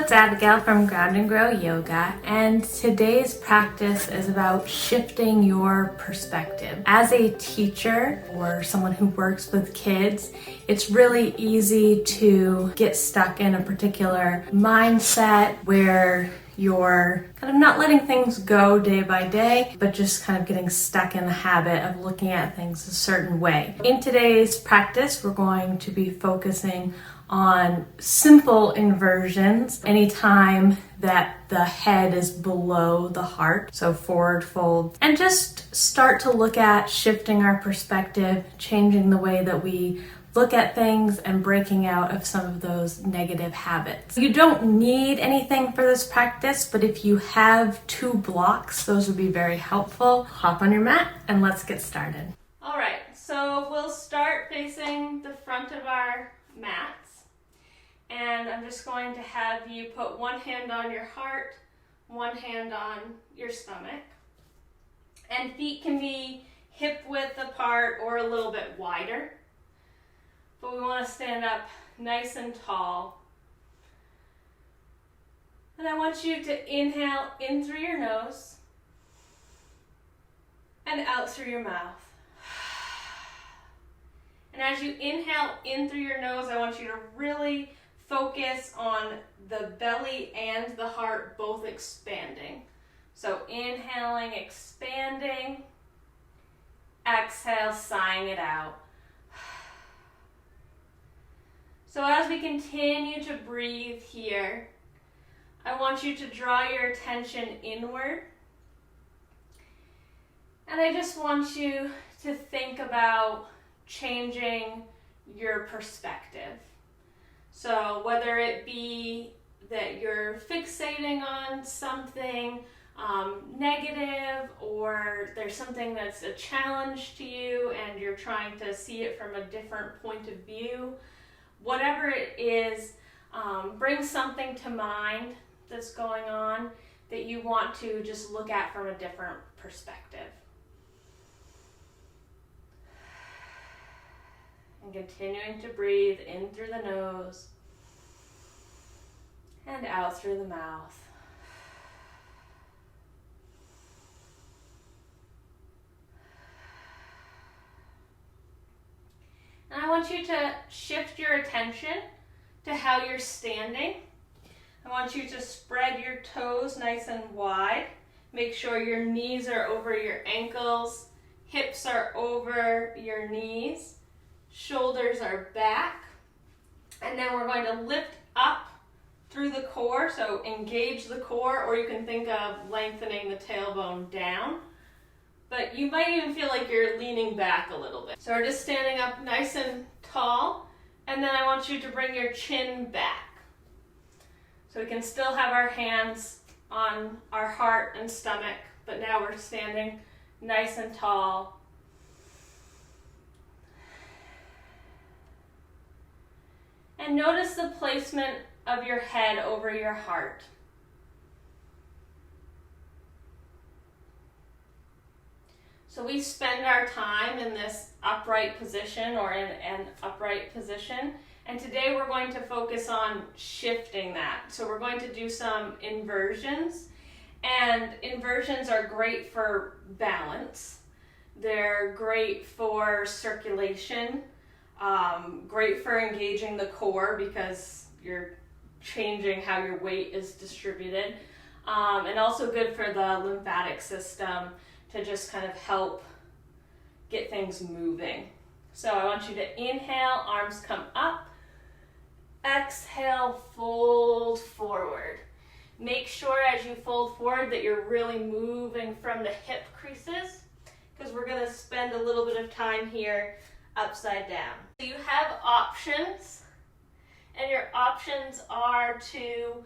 it's Abigail from Ground and Grow Yoga, and today's practice is about shifting your perspective. As a teacher or someone who works with kids, it's really easy to get stuck in a particular mindset where you're kind of not letting things go day by day, but just kind of getting stuck in the habit of looking at things a certain way. In today's practice, we're going to be focusing on simple inversions anytime that the head is below the heart, so forward fold, and just start to look at shifting our perspective, changing the way that we look at things and breaking out of some of those negative habits. You don't need anything for this practice, but if you have 2 blocks, those would be very helpful. Hop on your mat and let's get started. All right, so we'll start facing the front of our mats, and I'm just going to have you put one hand on your heart, one hand on your stomach, and feet can be hip width apart or a little bit wider. But we want to stand up nice and tall. And I want you to inhale in through your nose and out through your mouth. And as you inhale in through your nose, I want you to really focus on the belly and the heart both expanding. So inhaling, expanding, exhale, sighing it out. So as we continue to breathe here, I want you to draw your attention inward. And I just want you to think about changing your perspective. So whether it be that you're fixating on something negative, or there's something that's a challenge to you and you're trying to see it from a different point of view, whatever it is, bring something to mind that's going on that you want to just look at from a different perspective. And continuing to breathe in through the nose and out through the mouth. And I want you to shift your attention to how you're standing. I want you to spread your toes nice and wide. Make sure your knees are over your ankles, hips are over your knees, shoulders are back. And then we're going to lift up through the core, so engage the core, or you can think of lengthening the tailbone down. But you might even feel like you're leaning back a little bit. So we're just standing up nice and tall, and then I want you to bring your chin back. So we can still have our hands on our heart and stomach, but now we're standing nice and tall. And notice the placement of your head over your heart. So we spend our time in this upright position or in an upright position, and today we're going to focus on shifting that. So we're going to do some inversions, and inversions are great for balance. They're great for circulation, great for engaging the core because you're changing how your weight is distributed, and also good for the lymphatic system to just kind of help get things moving. So I want you to inhale, arms come up. Exhale, fold forward. Make sure as you fold forward that you're really moving from the hip creases, because we're going to spend a little bit of time here upside down. So you have options, and your options are to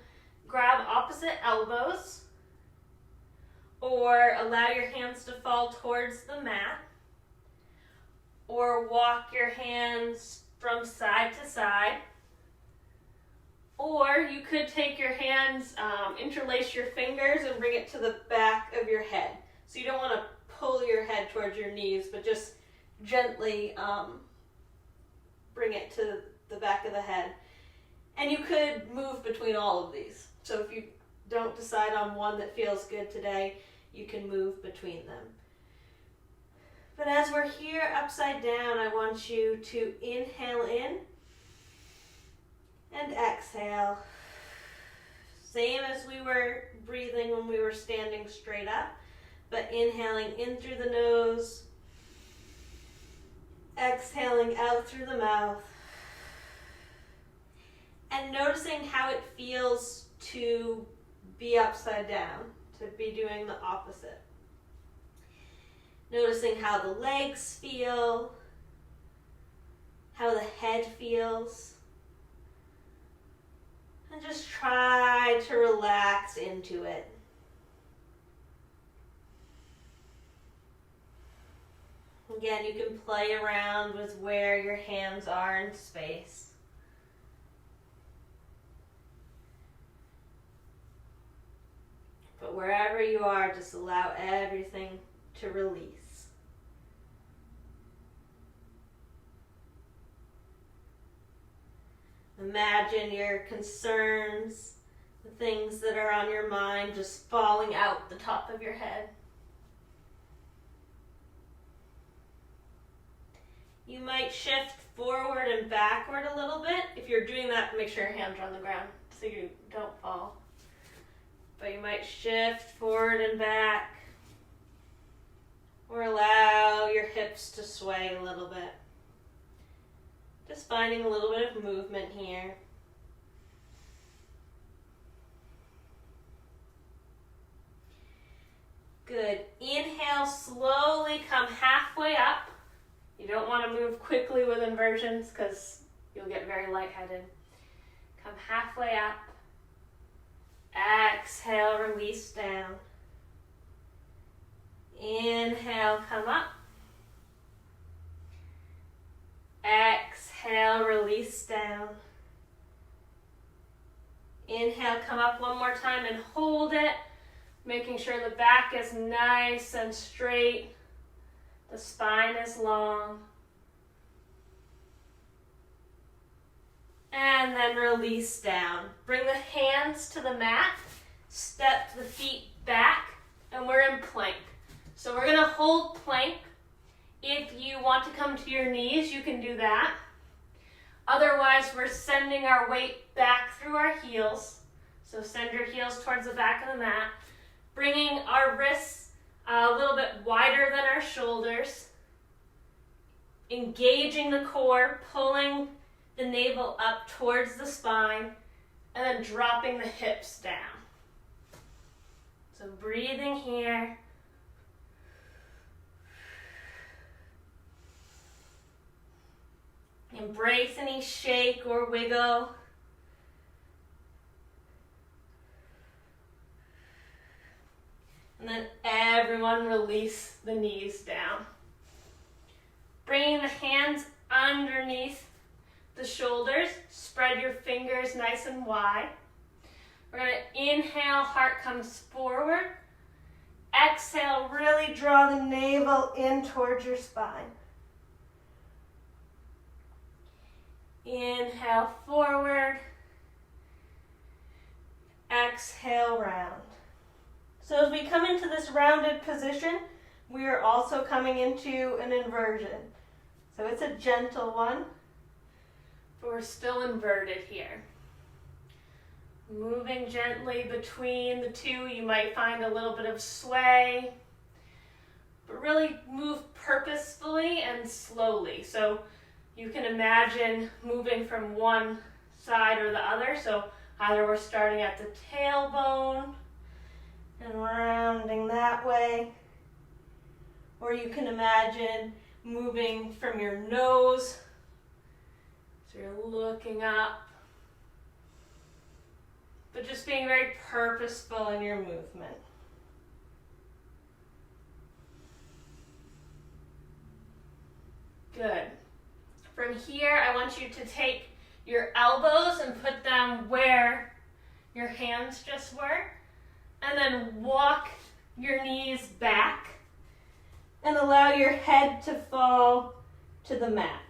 grab opposite elbows, or allow your hands to fall towards the mat, or walk your hands from side to side, or you could take your hands, interlace your fingers and bring it to the back of your head. So you don't want to pull your head towards your knees, but just gently bring it to the back of the head. And you could move between all of these. So if you don't decide on one that feels good today, you can move between them. But as we're here upside down, I want you to inhale in and exhale. Same as we were breathing when we were standing straight up, but inhaling in through the nose, exhaling out through the mouth, and noticing how it feels to be upside down, to be doing the opposite. Noticing how the legs feel, how the head feels, and just try to relax into it. Again, you can play around with where your hands are in space. But wherever you are, just allow everything to release. Imagine your concerns, the things that are on your mind, just falling out the top of your head. You might shift forward and backward a little bit. If you're doing that, make sure your hands are on the ground so you don't fall. But you might shift forward and back, or allow your hips to sway a little bit. Just finding a little bit of movement here. Good. Inhale, slowly come halfway up. You don't want to move quickly with inversions because you'll get very lightheaded. Come halfway up. Exhale, release down. Inhale, come up. Exhale, release down. Inhale, come up one more time and hold it, making sure the back is nice and straight. The spine is long. And then release down. Bring the hands to the mat, step the feet back, and we're in plank. So we're gonna hold plank. If you want to come to your knees, you can do that. Otherwise, we're sending our weight back through our heels. So send your heels towards the back of the mat, bringing our wrists a little bit wider than our shoulders, engaging the core, pulling the navel up towards the spine, and then dropping the hips down. So breathing here. Embrace any shake or wiggle. And then everyone release the knees down. Bringing the hands underneath the shoulders. Spread your fingers nice and wide. We're going to inhale, heart comes forward. Exhale, really draw the navel in towards your spine. Inhale, forward. Exhale, round. So as we come into this rounded position, we are also coming into an inversion. So it's a gentle one, but we're still inverted here. Moving gently between the two, you might find a little bit of sway, but really move purposefully and slowly. So you can imagine moving from one side or the other. So either we're starting at the tailbone and rounding that way, or you can imagine moving from your nose. So you're looking up, but just being very purposeful in your movement. Good. From here, I want you to take your elbows and put them where your hands just were, and then walk your knees back and allow your head to fall to the mat.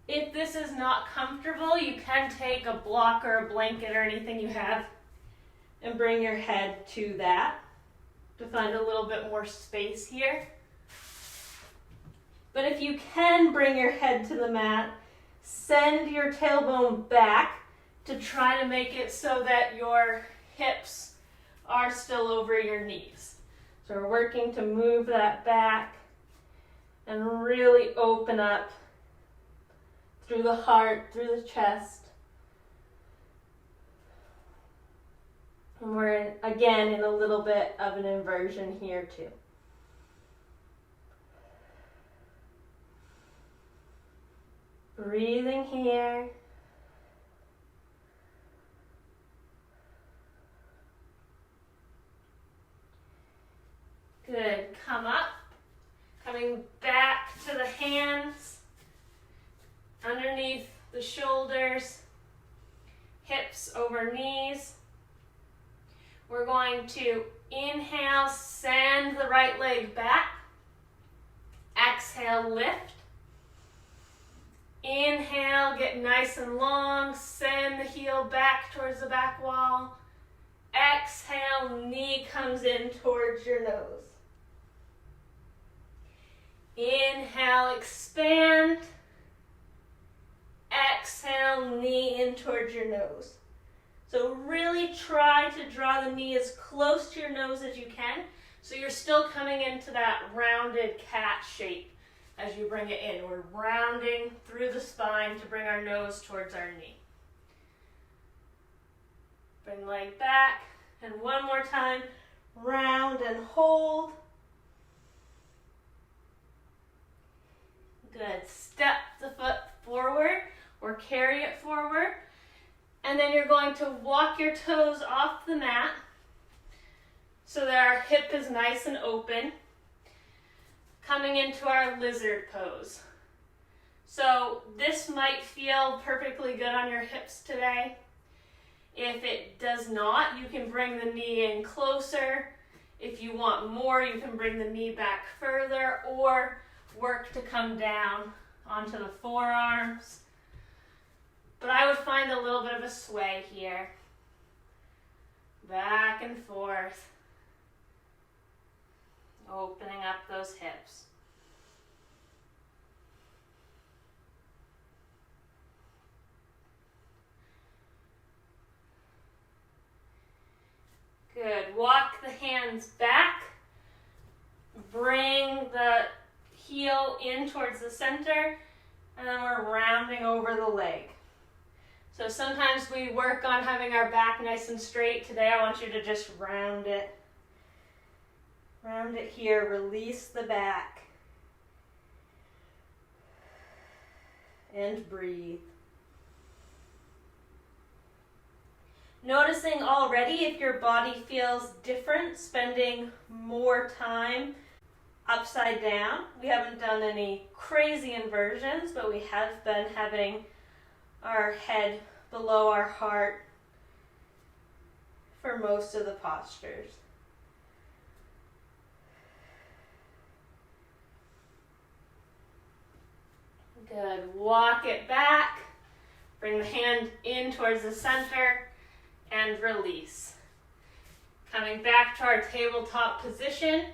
If this is not comfortable, you can take a block or a blanket or anything you have and bring your head to that to find a little bit more space here. But if you can bring your head to the mat, send your tailbone back to try to make it so that your hips are still over your knees. So we're working to move that back and really open up through the heart, through the chest. And we're again in a little bit of an inversion here too. Breathing here. Good. Come up. Coming back to the hands. Underneath the shoulders. Hips over knees. We're going to inhale, send the right leg back. Exhale, lift. Inhale, get nice and long, send the heel back towards the back wall. Exhale, knee comes in towards your nose. Inhale, expand. Exhale, knee in towards your nose. So really try to draw the knee as close to your nose as you can, so you're still coming into that rounded cat shape. As you bring it in, we're rounding through the spine to bring our nose towards our knee. Bring leg back, and one more time, round and hold. Good. Step the foot forward or carry it forward, and then you're going to walk your toes off the mat so that our hip is nice and open. Coming into our lizard pose. So this might feel perfectly good on your hips today. If it does not, you can bring the knee in closer. If you want more, you can bring the knee back further or work to come down onto the forearms. But I would find a little bit of a sway here. Back and forth. Opening up those hips. Good. Walk the hands back. Bring the heel in towards the center, and then we're rounding over the leg. So sometimes we work on having our back nice and straight. Today I want you to just round it. Round it here, release the back. And breathe. Noticing already if your body feels different, spending more time upside down. We haven't done any crazy inversions, but we have been having our head below our heart for most of the postures. Good. Walk it back. Bring the hand in towards the center and release. Coming back to our tabletop position,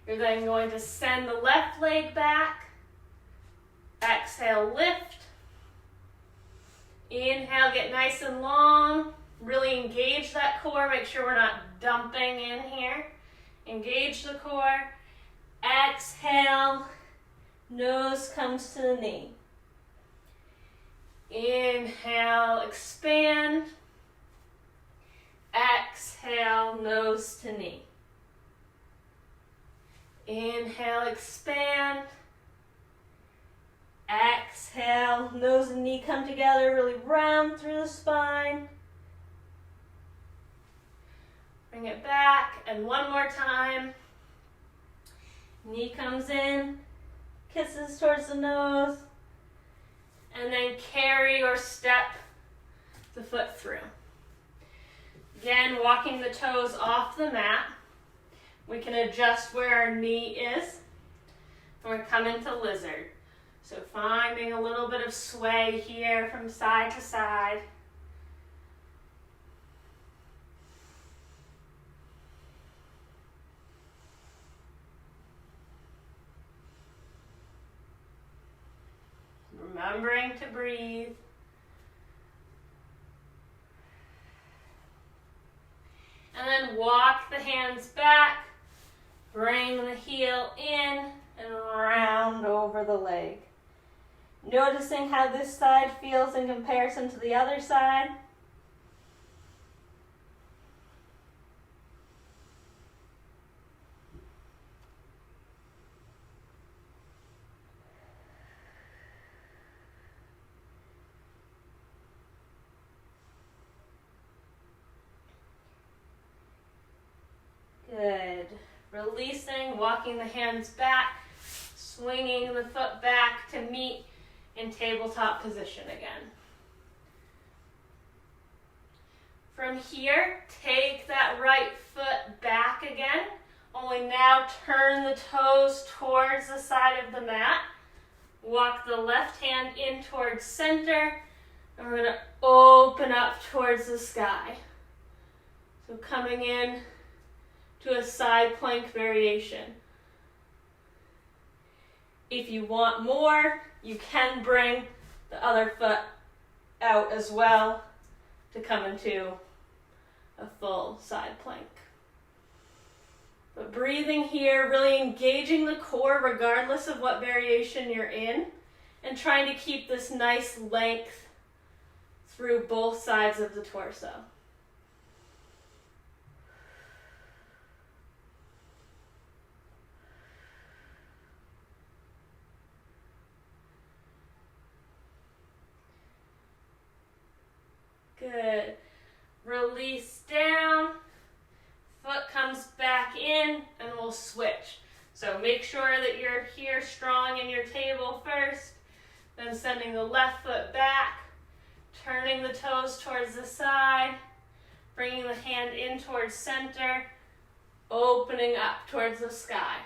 you're then going to send the left leg back. Exhale, lift. Inhale, get nice and long. Really engage that core. Make sure we're not dumping in here. Engage the core. Exhale. Nose comes to the knee. Inhale, expand. Exhale, nose to knee. Inhale, expand. Exhale, nose and knee come together, really round through the spine. Bring it back, and one more time. Knee comes in. Kisses towards the nose, and then carry or step the foot through. Again, walking the toes off the mat. We can adjust where our knee is, and we're coming to lizard. So finding a little bit of sway here from side to side. Remembering to breathe. And then walk the hands back, bring the heel in and round over the leg. Noticing how this side feels in comparison to the other side. Good. Releasing, walking the hands back, swinging the foot back to meet in tabletop position again. From here, take that right foot back again, only now turn the toes towards the side of the mat. Walk the left hand in towards center, and we're going to open up towards the sky. So coming in to a side plank variation. If you want more, you can bring the other foot out as well to come into a full side plank. But breathing here, really engaging the core regardless of what variation you're in, and trying to keep this nice length through both sides of the torso. Good. Release down. Foot comes back in and we'll switch. So make sure that you're here strong in your table first, then sending the left foot back, turning the toes towards the side, bringing the hand in towards center, opening up towards the sky.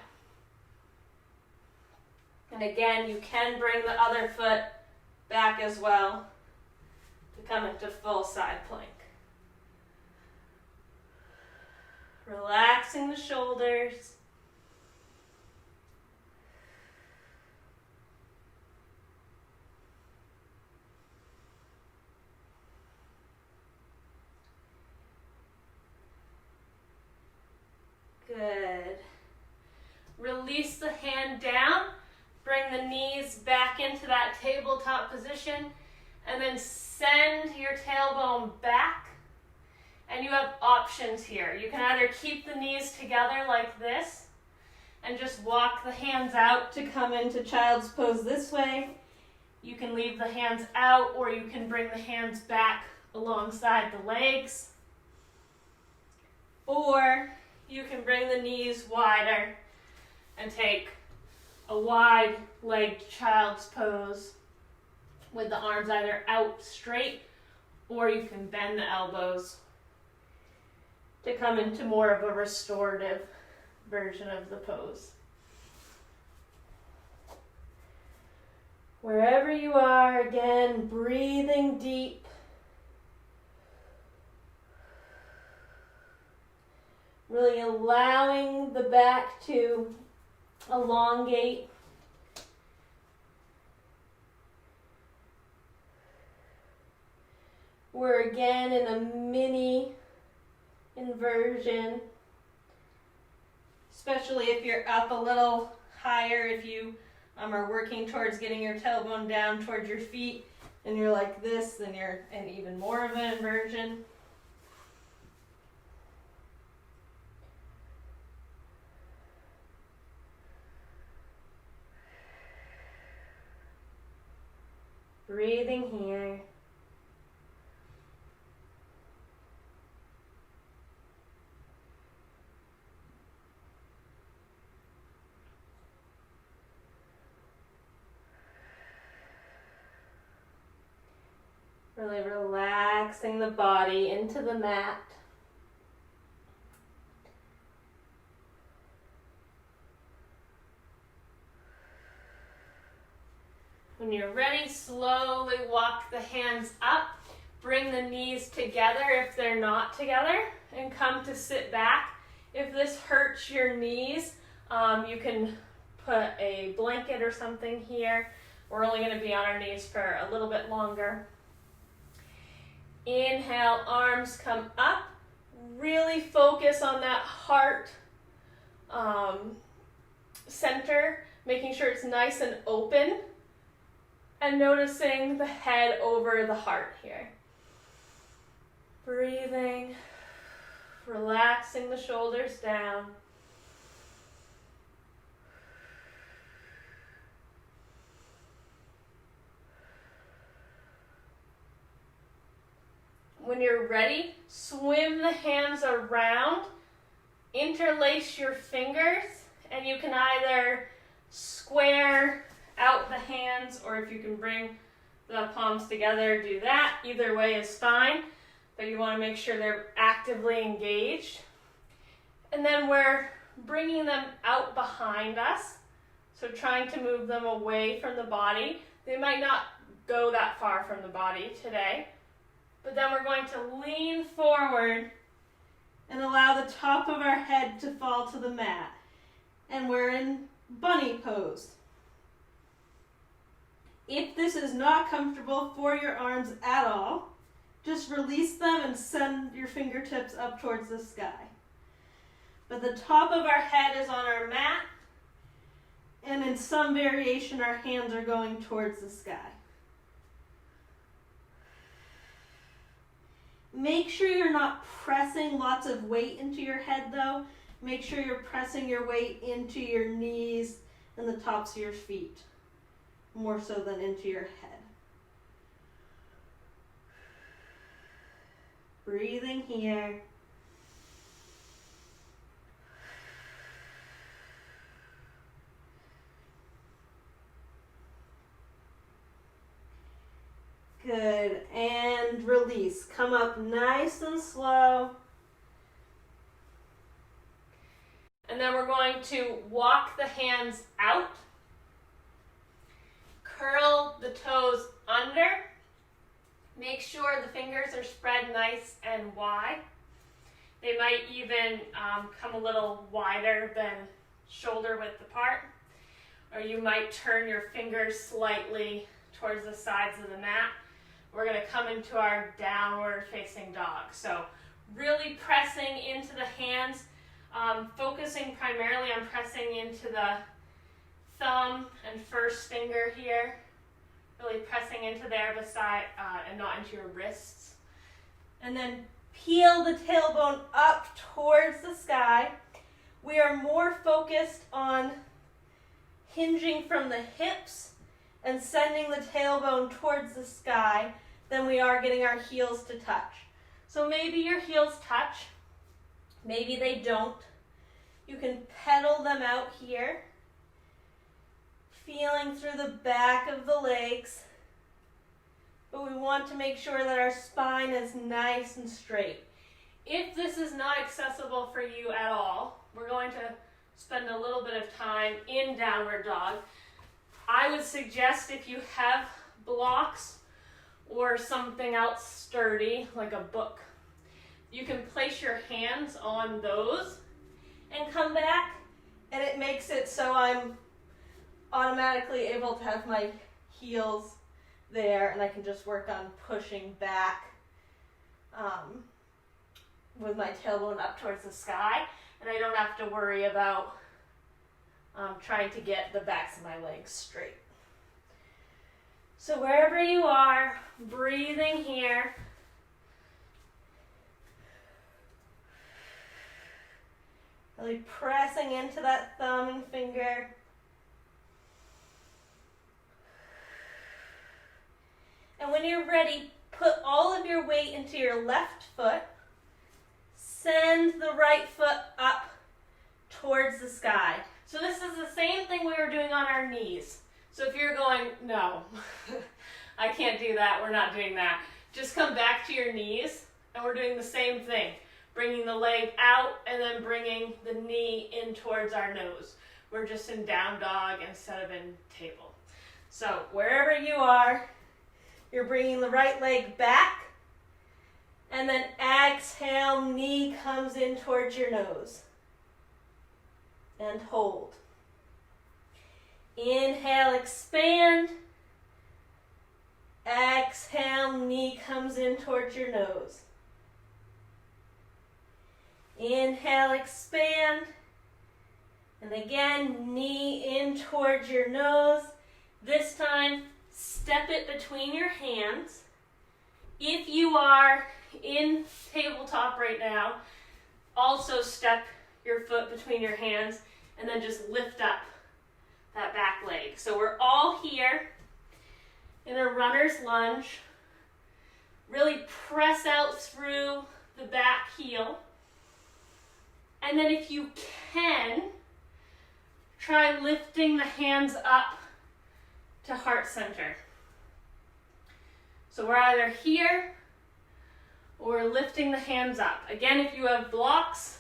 And again, you can bring the other foot back as well to come into full side plank. Relaxing the shoulders. Good. Release the hand down. Bring the knees back into that tabletop position. And then send your tailbone back. And you have options here. You can either keep the knees together like this and just walk the hands out to come into child's pose this way. You can leave the hands out, or you can bring the hands back alongside the legs. Or you can bring the knees wider and take a wide-legged child's pose with the arms either out straight, or you can bend the elbows to come into more of a restorative version of the pose. Wherever you are, again, breathing deep. Really allowing the back to elongate. We're again in a mini inversion, especially if you're up a little higher, if you are working towards getting your tailbone down towards your feet and you're like this, then you're in even more of an inversion. Breathing here. Really relaxing the body into the mat. When you're ready, slowly walk the hands up. Bring the knees together if they're not together, and come to sit back. If this hurts your knees, you can put a blanket or something here. We're only going to be on our knees for a little bit longer. Inhale, arms come up. Really focus on that heart center, making sure it's nice and open, and noticing the head over the heart here. Breathing, relaxing the shoulders down. When you're ready, swim the hands around, interlace your fingers, and you can either square out the hands, or if you can bring the palms together, do that. Either way is fine, but you want to make sure they're actively engaged. And then we're bringing them out behind us, so trying to move them away from the body. They might not go that far from the body today, but then we're going to lean forward and allow the top of our head to fall to the mat. And we're in bunny pose. If this is not comfortable for your arms at all, just release them and send your fingertips up towards the sky. But the top of our head is on our mat, and in some variation our hands are going towards the sky. Make sure you're not pressing lots of weight into your head though. Make sure you're pressing your weight into your knees and the tops of your feet, more so than into your head. Breathing here. Good, and release. Come up nice and slow. And then we're going to walk the hands out. Curl the toes under. Make sure the fingers are spread nice and wide. They might even come a little wider than shoulder width apart. Or you might turn your fingers slightly towards the sides of the mat. We're going to come into our downward facing dog. So really pressing into the hands, focusing primarily on pressing into the thumb and first finger here. Really pressing into there beside and not into your wrists. And then peel the tailbone up towards the sky. We are more focused on hinging from the hips and sending the tailbone towards the sky than we are getting our heels to touch. So maybe your heels touch, maybe they don't. You can pedal them out here, feeling through the back of the legs, but we want to make sure that our spine is nice and straight. If this is not accessible for you at all, we're going to spend a little bit of time in downward dog. I would suggest if you have blocks or something else sturdy, like a book, you can place your hands on those and come back, and it makes it so I'm automatically able to have my heels there, and I can just work on pushing back with my tailbone up towards the sky, and I don't have to worry about trying to get the backs of my legs straight. So wherever you are, breathing here. Really pressing into that thumb and finger. And when you're ready, put all of your weight into your left foot. Send the right foot up towards the sky. So this is the same thing we were doing on our knees. So if you're going, no, I can't do that, we're not doing that. Just come back to your knees, and we're doing the same thing. Bringing the leg out and then bringing the knee in towards our nose. We're just in down dog instead of in table. So wherever you are, you're bringing the right leg back, and then exhale, knee comes in towards your nose. And hold. Inhale, expand. Exhale, knee comes in towards your nose. Inhale, expand. And again, knee in towards your nose. This time, step it between your hands. If you are in tabletop right now, also step your foot between your hands and then just lift up that back leg. So we're all here in a runner's lunge. Really press out through the back heel. And then if you can, try lifting the hands up to heart center. So we're either here or lifting the hands up. Again, if you have blocks,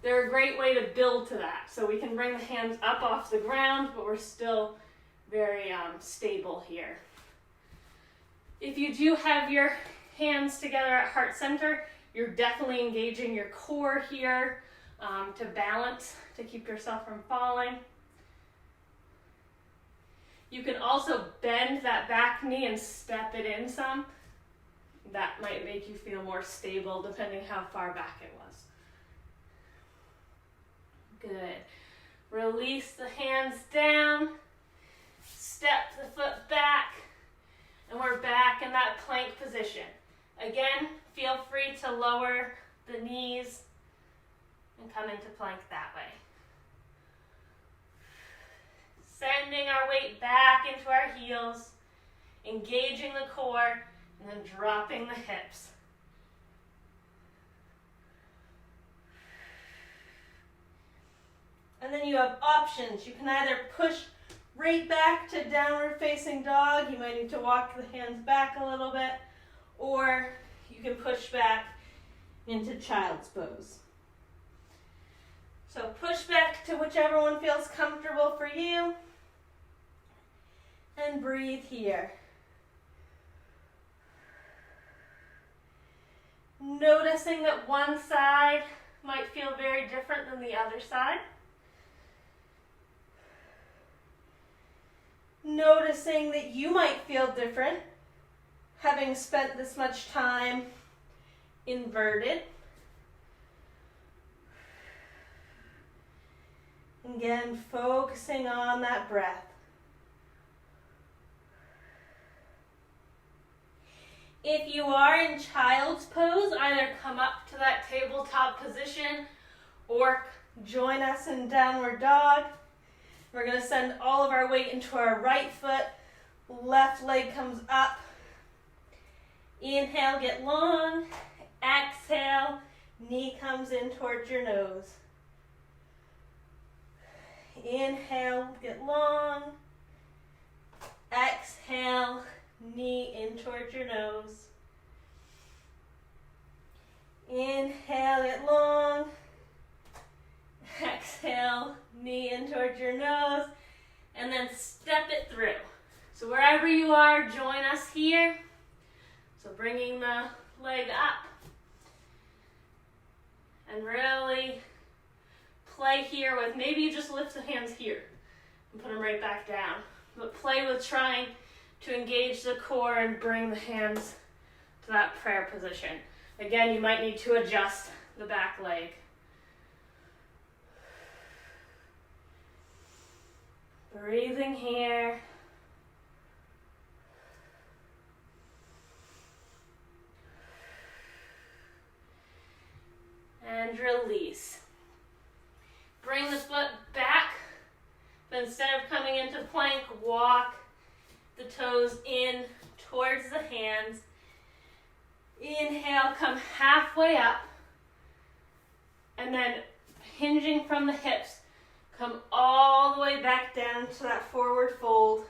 they're a great way to build to that. So we can bring the hands up off the ground, but we're still very stable here. If you do have your hands together at heart center, you're definitely engaging your core here to balance, to keep yourself from falling. You can also bend that back knee and step it in some. That might make you feel more stable depending how far back it was. Good. Release the hands down. Step the foot back. And we're back in that plank position. Again, feel free to lower the knees and come into plank that way. Sending our weight back into our heels, engaging the core, and then dropping the hips. And then you have options. You can either push right back to downward facing dog. You might need to walk the hands back a little bit, or you can push back into child's pose. So push back to whichever one feels comfortable for you. And breathe here. Noticing that one side might feel very different than the other side. Noticing that you might feel different having spent this much time inverted. Again, focusing on that breath. If you are in child's pose, either come up to that tabletop position or join us in downward dog. We're going to send all of our weight into our right foot. Left leg comes up. Inhale, get long. Exhale, knee comes in towards your nose. Inhale, get long. Exhale, knee in towards your nose. Inhale, get long. Exhale, knee in towards your nose. And then step it through. So wherever you are, join us here. So bringing the leg up. And really play here with, maybe you just lift the hands here and put them right back down. But play with trying to engage the core and bring the hands to that prayer position. Again, you might need to adjust the back leg. Breathing here. And release. Bring the foot back, but instead of coming into plank, walk the toes in towards the hands. Inhale, come halfway up, and then hinging from the hips, come all the way back down to that forward fold.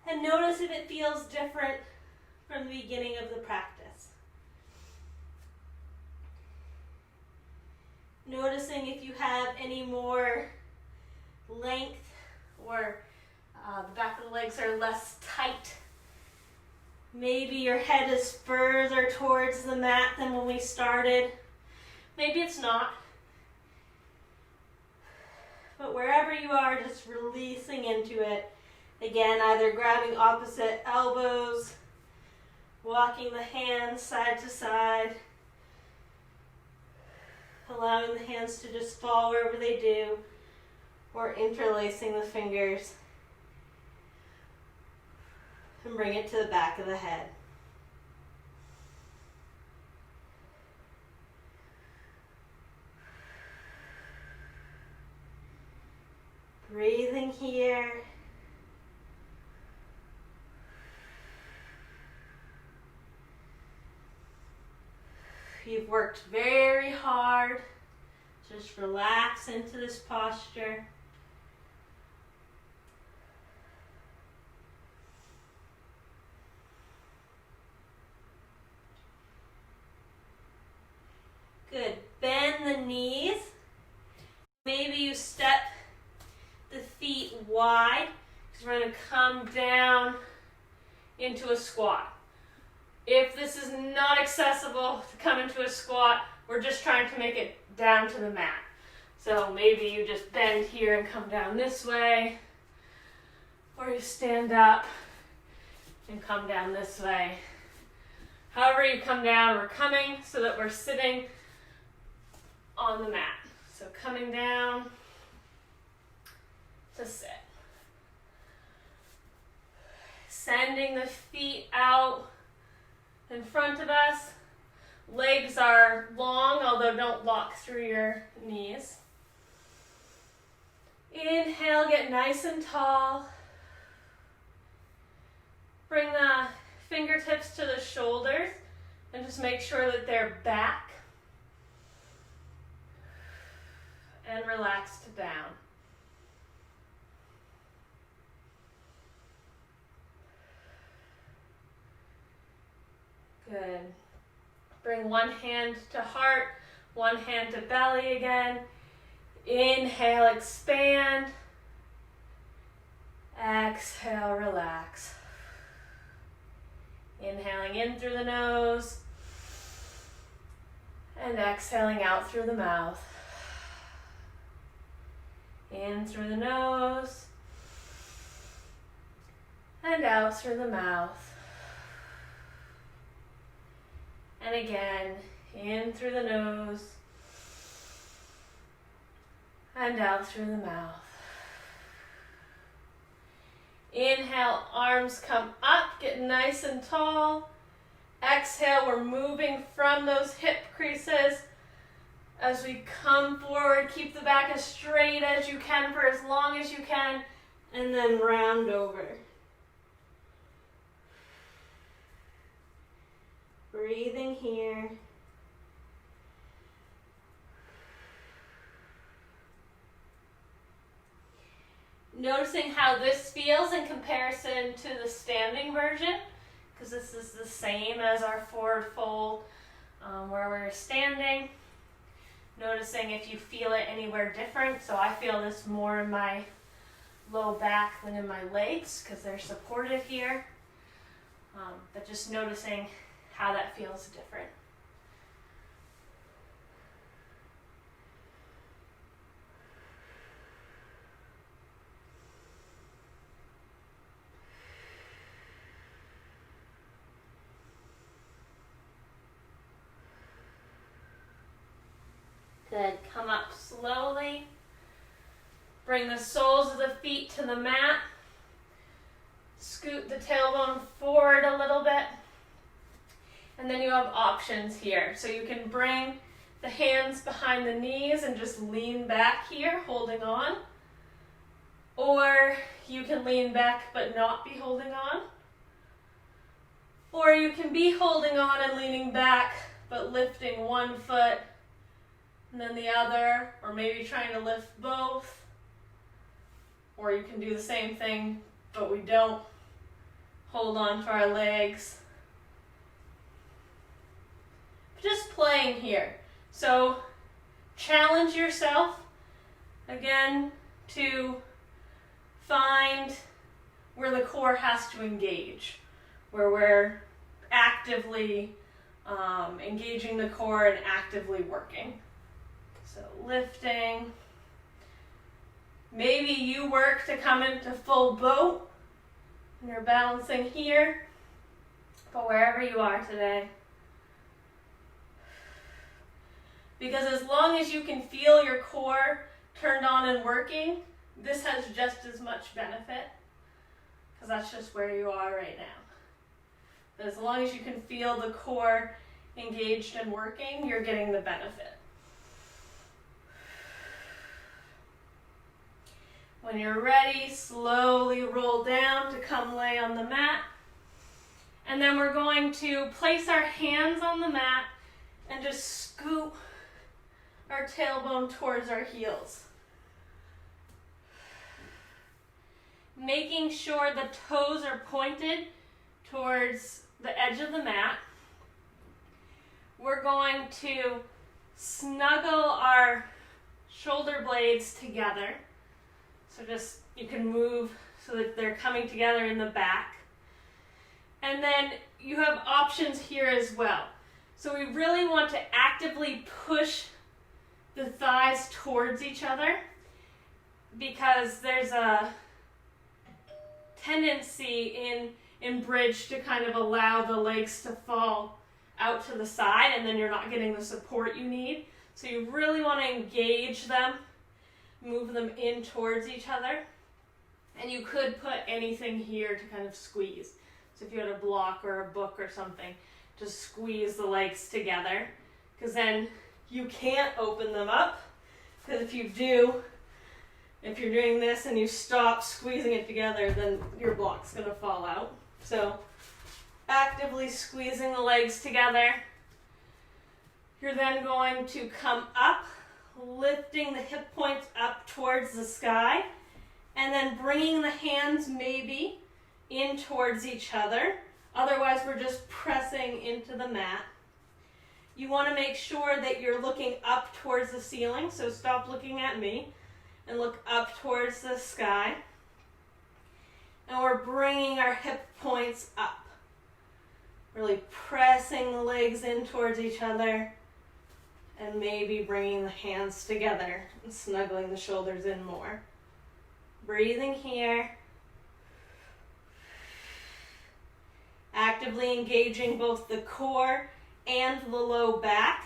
And notice if it feels different from the beginning of the practice. Noticing if you have any more length or The back of the legs are less tight. Maybe your head is further towards the mat than when we started. Maybe it's not. But wherever you are, just releasing into it. Again, either grabbing opposite elbows, walking the hands side to side, allowing the hands to just fall wherever they do, or interlacing the fingers. And bring it to the back of the head. Breathing here. You've worked very hard. Just relax into this posture. Good. Bend the knees. Maybe you step the feet wide because we're going to come down into a squat. If this is not accessible to come into a squat, we're just trying to make it down to the mat. So maybe you just bend here and come down this way, or you stand up and come down this way. However you come down, we're coming so that we're sitting on the mat. So coming down to sit. Sending the feet out in front of us. Legs are long, although don't lock through your knees. Inhale, get nice and tall. Bring the fingertips to the shoulders and just make sure that they're back. And relax to down. Good. Bring one hand to heart, one hand to belly again. Inhale, expand. Exhale, relax. Inhaling in through the nose and exhaling out through the mouth. In through the nose and out through the mouth. And again, in through the nose and out through the mouth. Inhale, arms come up, get nice and tall. Exhale, we're moving from those hip creases. As we come forward, keep the back as straight as you can for as long as you can, and then round over. Breathing here. Noticing how this feels in comparison to the standing version, because this is the same as our forward fold where we're standing. Noticing if you feel it anywhere different. So I feel this more in my low back than in my legs because they're supported here. But just noticing how that feels different. Good. Come up slowly. Bring the soles of the feet to the mat. Scoot the tailbone forward a little bit. And then you have options here. So you can bring the hands behind the knees and just lean back here, holding on. Or you can lean back but not be holding on. Or you can be holding on and leaning back but lifting one foot and then the other, or maybe trying to lift both. Or you can do the same thing, but we don't hold on to our legs. Just playing here. So challenge yourself again to find where the core has to engage, where we're actively engaging the core and actively working. So lifting. Maybe you work to come into full boat and you're balancing here, but wherever you are today. Because as long as you can feel your core turned on and working, this has just as much benefit, because that's just where you are right now. But as long as you can feel the core engaged and working, you're getting the benefit. When you're ready, slowly roll down to come lay on the mat. And then we're going to place our hands on the mat and just scoop our tailbone towards our heels. Making sure the toes are pointed towards the edge of the mat. We're going to snuggle our shoulder blades together. So just, you can move so that they're coming together in the back. And then you have options here as well. So we really want to actively push the thighs towards each other, because there's a tendency in bridge to kind of allow the legs to fall out to the side, and then you're not getting the support you need. So you really want to engage them, move them in towards each other. And you could put anything here to kind of squeeze. So if you had a block or a book or something, just squeeze the legs together, because then you can't open them up. Because if you do, if you're doing this and you stop squeezing it together, then your block's going to fall out. So actively squeezing the legs together. You're then going to come up, lifting the hip points up towards the sky, and then bringing the hands maybe in towards each other. Otherwise, we're just pressing into the mat. You want to make sure that you're looking up towards the ceiling, so stop looking at me and look up towards the sky. And we're bringing our hip points up. Really pressing the legs in towards each other, and maybe bringing the hands together and snuggling the shoulders in more. Breathing here. Actively engaging both the core and the low back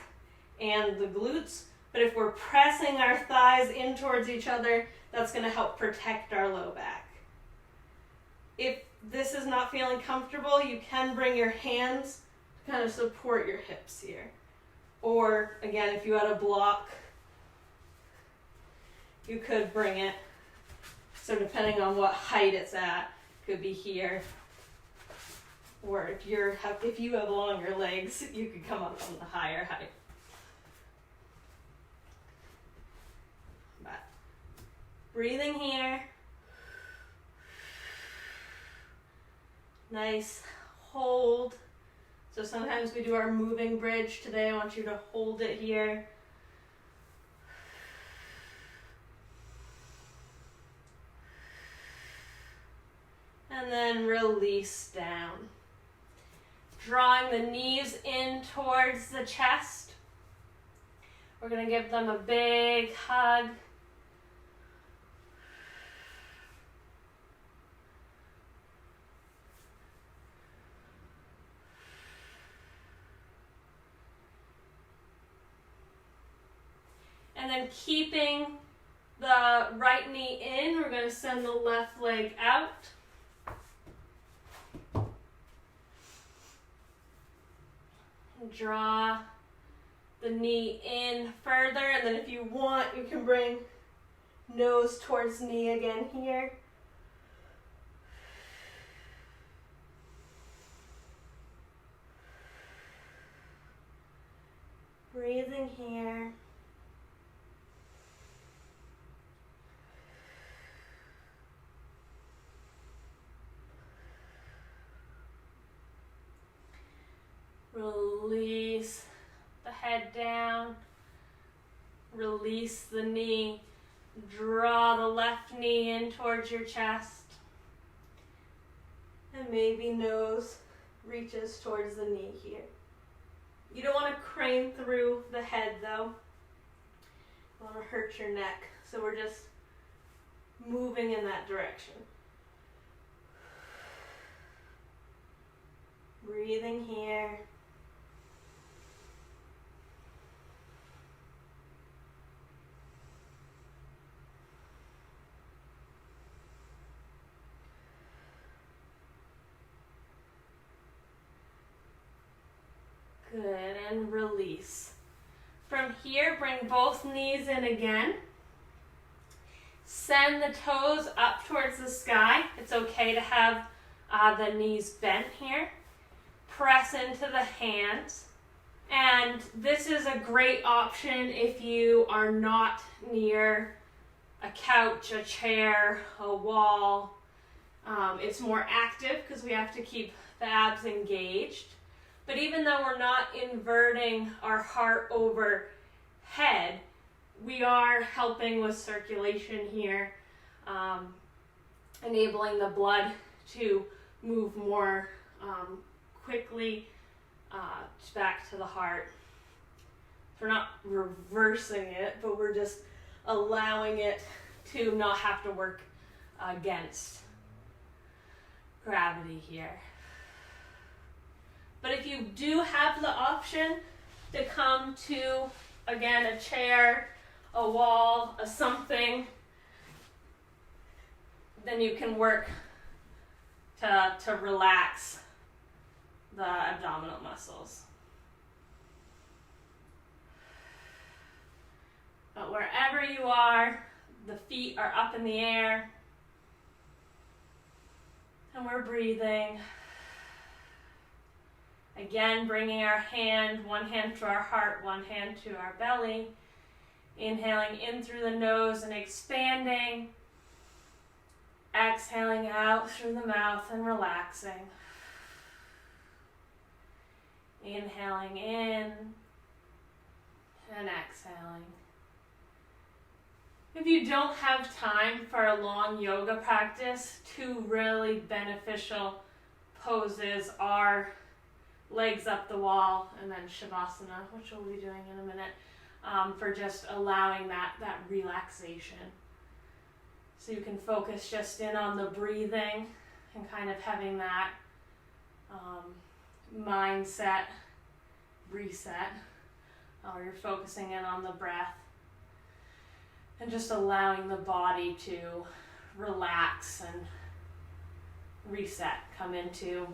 and the glutes. But if we're pressing our thighs in towards each other, that's going to help protect our low back. If this is not feeling comfortable, you can bring your hands to kind of support your hips here. Or again, if you had a block, you could bring it. So depending on what height it's at, it could be here. Or if you have longer legs, you could come up on the higher height. But breathing here. Nice hold. So sometimes we do our moving bridge. Today I want you to hold it here. And then release down. Drawing the knees in towards the chest. We're going to give them a big hug. And then keeping the right knee in, we're going to send the left leg out. Draw the knee in further, and then if you want, you can bring nose towards knee again here. Breathing here. Release the head down, release the knee, draw the left knee in towards your chest, And maybe nose reaches towards the knee here. You don't want to crane through the head though. You want to hurt your neck. So we're just moving in that direction. Breathing here. Good, and release. From here, bring both knees in again. Send the toes up towards the sky. It's okay to have the knees bent here. Press into the hands. And this is a great option if you are not near a couch, a chair, a wall. It's more active because we have to keep the abs engaged. But even though we're not inverting our heart overhead, we are helping with circulation here, enabling the blood to move more quickly back to the heart. So we're not reversing it, but we're just allowing it to not have to work against gravity here. But if you do have the option to come to, again, a chair, a wall, a something, then you can work to relax the abdominal muscles. But wherever you are, the feet are up in the air, and we're breathing. Again, bringing our hand, one hand to our heart, one hand to our belly. Inhaling in through the nose and expanding. Exhaling out through the mouth and relaxing. Inhaling in and exhaling. If you don't have time for a long yoga practice, two really beneficial poses are legs up the wall and then Shavasana, which we'll be doing in a minute, for just allowing that relaxation. So you can focus just in on the breathing and kind of having that mindset reset, or you're focusing in on the breath and just allowing the body to relax and reset, come into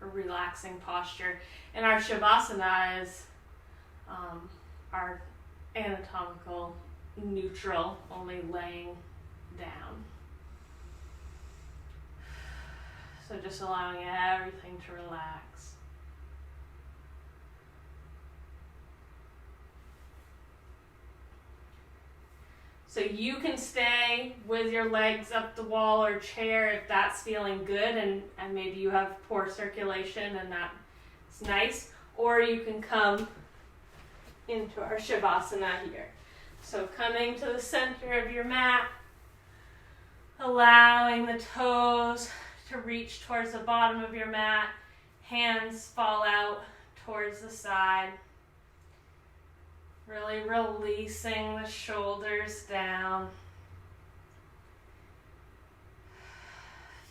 a relaxing posture. And our Shavasana is our anatomical neutral, only laying down. So just allowing everything to relax. So you can stay with your legs up the wall or chair if that's feeling good and maybe you have poor circulation and that's nice. Or you can come into our Shavasana here. So coming to the center of your mat, allowing the toes to reach towards the bottom of your mat, hands fall out towards the side. Really releasing the shoulders down.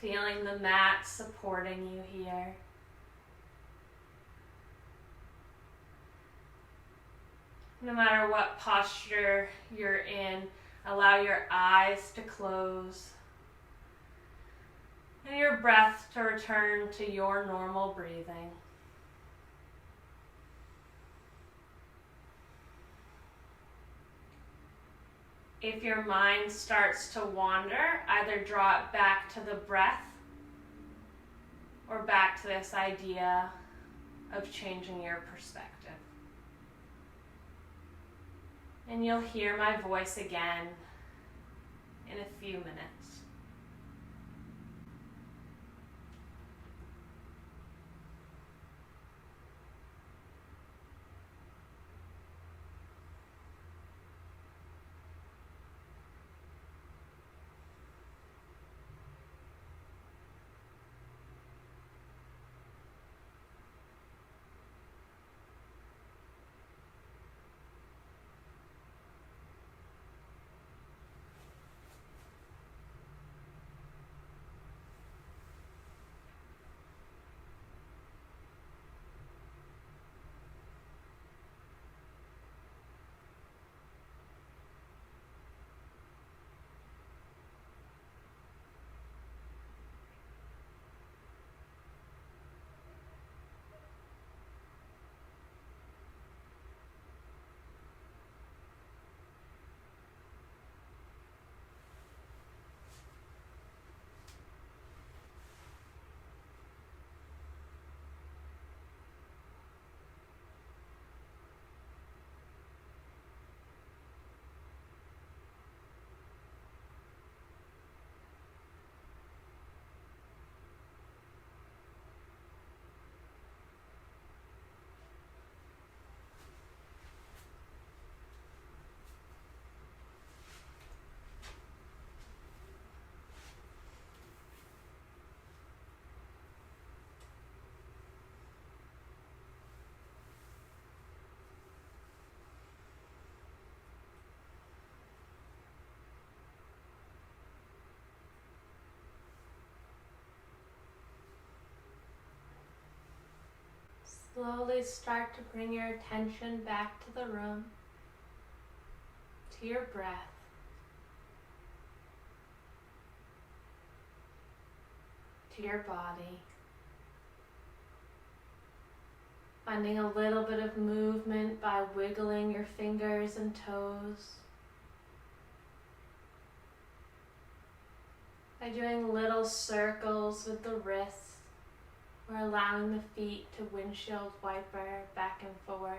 Feeling the mat supporting you here. No matter what posture you're in, allow your eyes to close and your breath to return to your normal breathing. If your mind starts to wander, either draw it back to the breath or back to this idea of changing your perspective. And you'll hear my voice again in a few minutes. slowly start to bring your attention back to the room, to your breath. To your body. Finding a little bit of movement by wiggling your fingers and toes. By doing little circles with the wrists or allowing the feet to windshield wiper back and forth.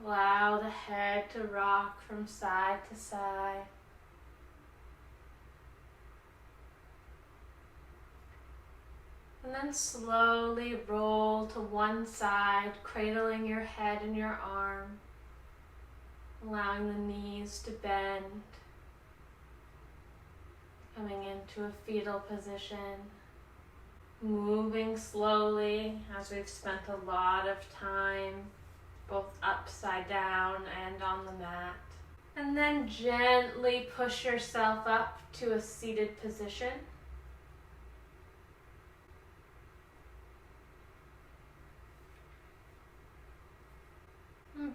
Allow the head to rock from side to side. And then slowly roll to one side, cradling your head in your arm, allowing the knees to bend, coming into a fetal position, moving slowly as we've spent a lot of time both upside down and on the mat. And then gently push yourself up to a seated position.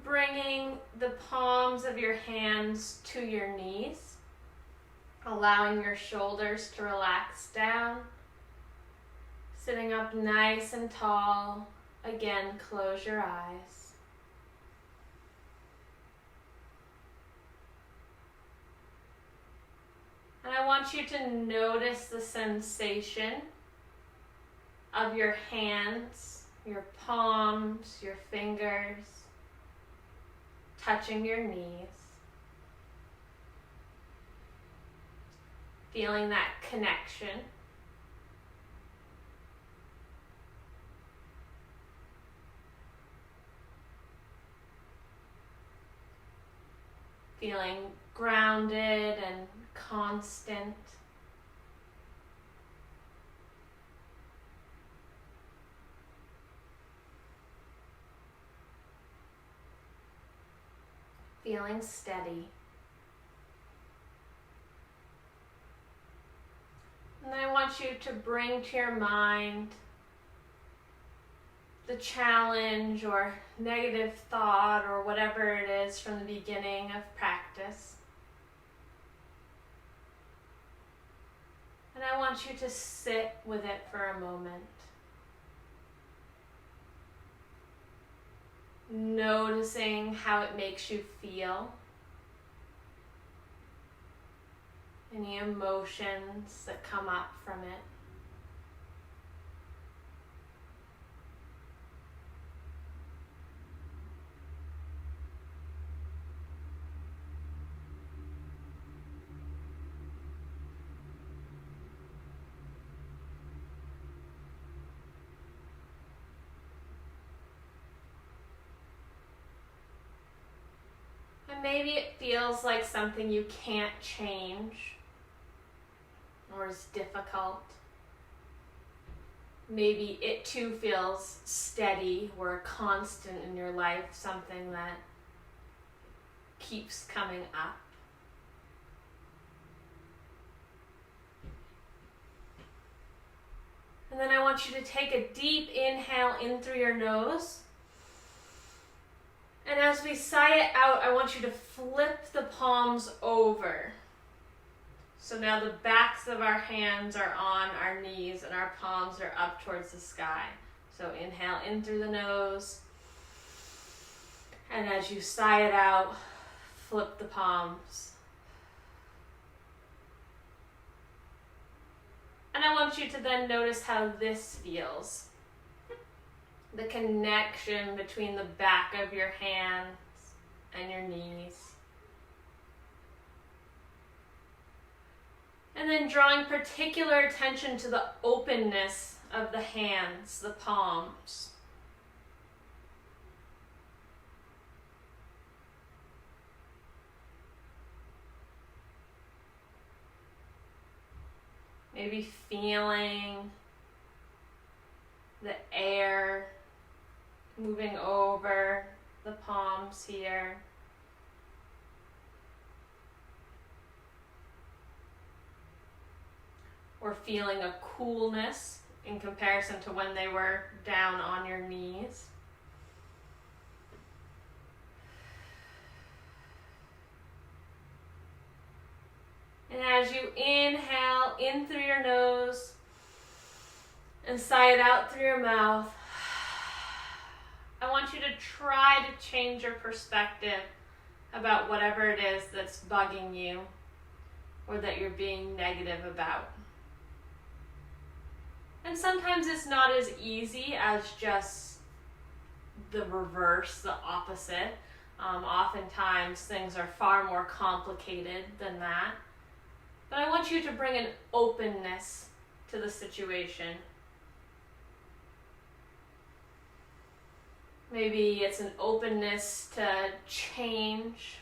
Bringing the palms of your hands to your knees, allowing your shoulders to relax down, sitting up nice and tall. Again, close your eyes. And I want you to notice the sensation of your hands, your palms, your fingers, touching your knees. Feeling that connection. Feeling grounded and constant. Feeling steady. And I want you to bring to your mind the challenge or negative thought or whatever it is from the beginning of practice. And I want you to sit with it for a moment. Noticing how it makes you feel. Any emotions that come up from it. And maybe it feels like something you can't change or is difficult. Maybe it too feels steady or constant in your life, something that keeps coming up. And then I want you to take a deep inhale in through your nose. And as we sigh it out, I want you to flip the palms over. So now the backs of our hands are on our knees and our palms are up towards the sky. So inhale in through the nose. And as you sigh it out, flip the palms. And I want you to then notice how this feels. The connection between the back of your hands and your knees. And then drawing particular attention to the openness of the hands, the palms. Maybe feeling the air moving over the palms here. or feeling a coolness in comparison to when they were down on your knees. And as you inhale in through your nose and sigh it out through your mouth, I want you to try to change your perspective about whatever it is that's bugging you or that you're being negative about. And sometimes it's not as easy as just the reverse, the opposite. Oftentimes things are far more complicated than that. But I want you to bring an openness to the situation. Maybe it's an openness to change.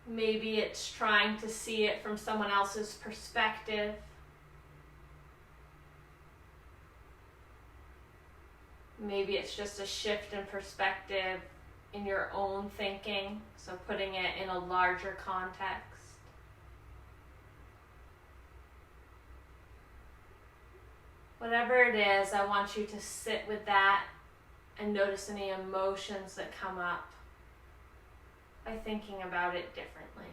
Maybe it's trying to see it from someone else's perspective. Maybe it's just a shift in perspective in your own thinking, so putting it in a larger context. Whatever it is, I want you to sit with that and notice any emotions that come up by thinking about it differently.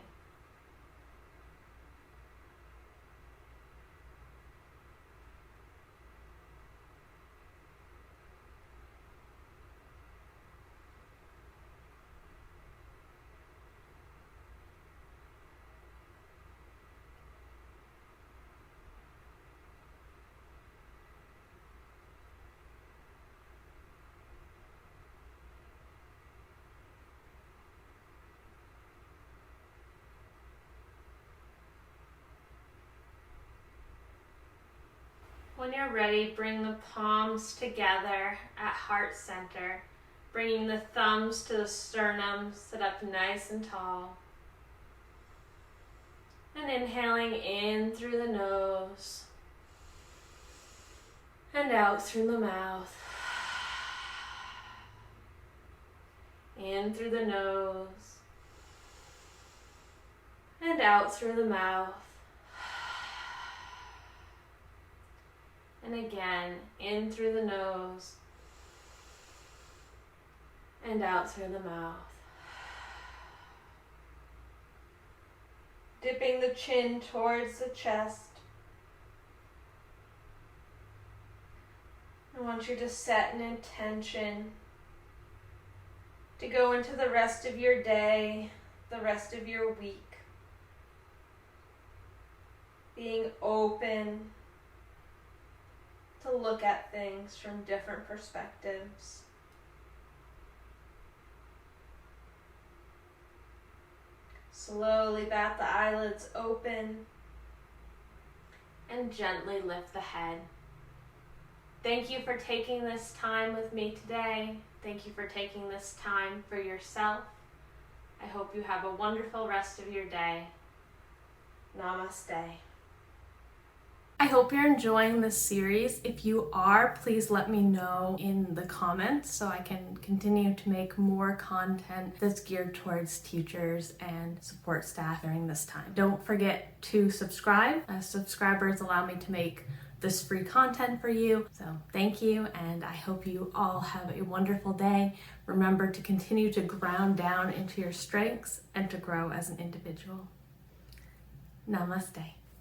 When you're ready, bring the palms together at heart center, bringing the thumbs to the sternum, sit up nice and tall. And inhaling in through the nose and out through the mouth. In through the nose and out through the mouth. And again, in through the nose and out through the mouth. Dipping the chin towards the chest. I want you to set an intention to go into the rest of your day, the rest of your week, being open to look at things from different perspectives. Slowly bat the eyelids open and gently lift the head. Thank you for taking this time with me today. Thank you for taking this time for yourself. I hope you have a wonderful rest of your day. Namaste. I hope you're enjoying this series. If you are, please let me know in the comments so I can continue to make more content that's geared towards teachers and support staff during this time. Don't forget to subscribe. Subscribers allow me to make this free content for you. So thank you, and I hope you all have a wonderful day. Remember to continue to ground down into your strengths and to grow as an individual. Namaste.